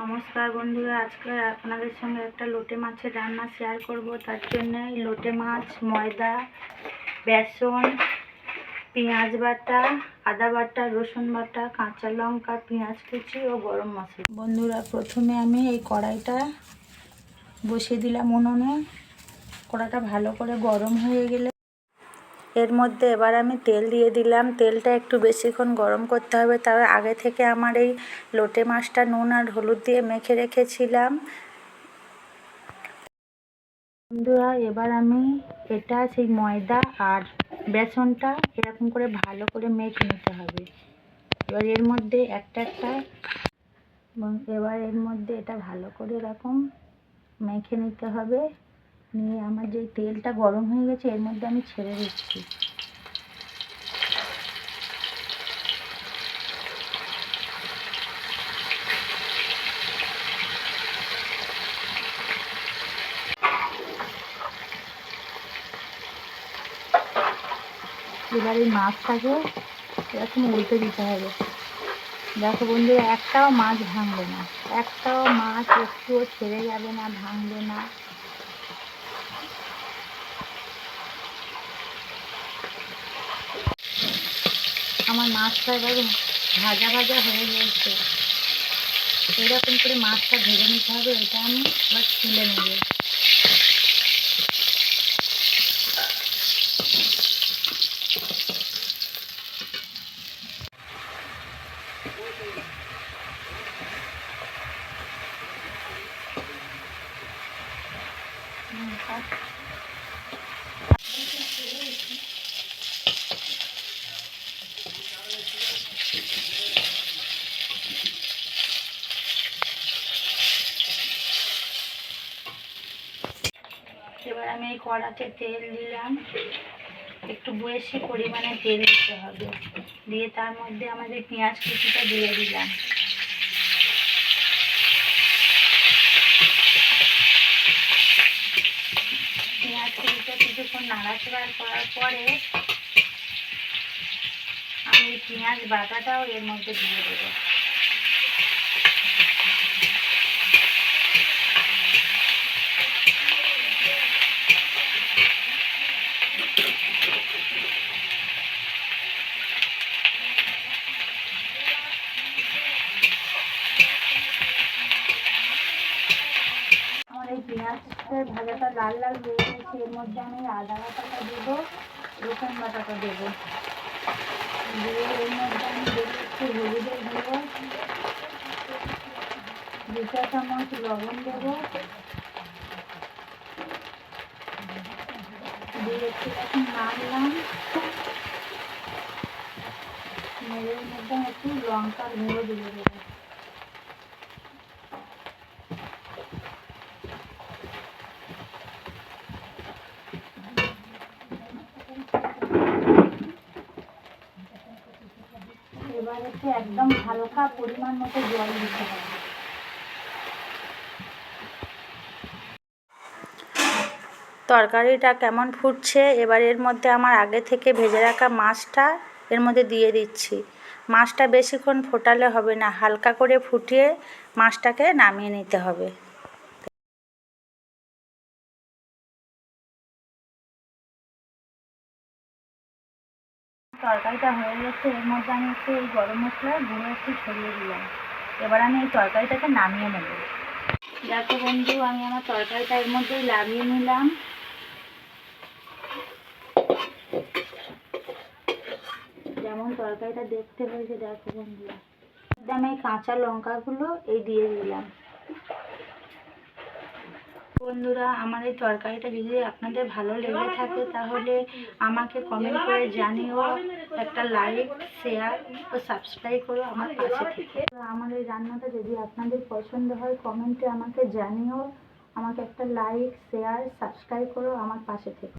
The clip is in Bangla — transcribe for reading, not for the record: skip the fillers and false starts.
নমস্কার বন্ধুরা, আজকে আপনাদের সঙ্গে একটা লোটে মাছের রান্না শেয়ার করব। তার জন্য লোটে মাছ, ময়দা, বেসন, পেঁয়াজ বাটা, আদা বাটা, রসুন বাটা, কাঁচা লঙ্কা, পেঁয়াজ কুচি ও গরম মশলা। বন্ধুরা, প্রথমে আমি এই কড়াইটা বসিয়ে দিলাম উনুনে। কড়াইটা ভালো করে গরম হয়ে গেলে এর মধ্যে এবার আমি তেল দিয়ে দিলাম। তেলটা একটু বেশিক্ষণ গরম করতে হবে। তবে আগে থেকে আমার এই লোটে মাছটা নুন আর হলুদ দিয়ে মেখে রেখেছিলাম। বন্ধুরা, এবার আমি সেই ময়দা আর বেসনটা এরকম করে ভালো করে মেখে নিতে হবে। এবার এর মধ্যে এটা ভালো করে এরকম মেখে নিতে হবে। নিয়ে আমার যে তেলটা গরম হয়ে গেছে এর মধ্যে আমি ছেড়ে দিচ্ছি। এবার এই মাছটাকে এরকম উল্টে দিতে হবে। দেখো বন্ধুরা, একটাও মাছ ভাঙবে না, একটাও মাছ একটুও ছেড়ে যাবে না, ভাঙবে না। আমার মাছটা এবার ভাজা ভাজা হয়ে গেছে। এরকম করে মাছটা ভেজে নিতে হবে। এটা আমি এবার তুলে নেব। এবার আমি এই কড়াতে তেল দিলাম। একটু বেশি পরিমাণে তেল দিতে হবে। দিয়ে তার মধ্যে আমাদের পেঁয়াজ কুচিটা দিয়ে দিলাম। পেঁয়াজ কুচিটা কিছুক্ষণ নাড়াচাড়া করার পরে আমি পেঁয়াজ বাটাটাও এর মধ্যে দিয়ে দেবো। এই পেঁয়াজের ভাজাটা লাল লাল হয়ে গেছে। এর মধ্যে আমি আদা বাটাটা দেবো, রসুন বাটাটা দেবো। দিয়ে এর মধ্যে আমি দেবো একটু হলুদের গুঁড়ো, 2 চামচ লবণ দেবো। দিয়ে একটু এখন নাড়লাম। এর মধ্যে একটু লঙ্কার গুঁড়ো দিয়ে দেবো। এবার একদম হালকা পরিমাণ মতো জল দিতে হবে। তরকারিটা কেমন ফুটছে, এবার এর মধ্যে আমার আগে থেকে ভেজে রাখা মাছটা এর মধ্যে দিয়ে দিচ্ছি। মাছটা বেশিক্ষণ ফোটালে হবে না, হালকা করে ফুটিয়ে মাছটাকে নামিয়ে নিতে হবে। তরকারিটা হয়ে গেছে। এর মধ্যে আমি একটু এই গরম মশলার গুঁড়ো একটু ছড়িয়ে দিলাম। এবার আমি এই তরকারিটাকে নামিয়ে নেব। দেখো বন্ধু, আমি আমার তরকারিটা এর মধ্যে নামিয়ে নিলাম। যেমন তরকারিটা দেখতে হয়েছে দেখো বন্ধুরা। আমি এই কাঁচা লঙ্কাগুলো দিয়ে দিলাম। বন্ধুরা, আমার এই তরকারিটা যদি আপনাদের ভালো লেগে থাকে তাহলে আমাকে কমেন্ট করে জানিও। একটা লাইক, শেয়ার ও সাবস্ক্রাইব করো আমার পাশে থেকে। আমার এই রান্নাটা যদি আপনাদের পছন্দ হয় কমেন্টে আমাকে জানিও। আমাকে একটা লাইক, শেয়ার, সাবস্ক্রাইব করো আমার পাশে থেকে।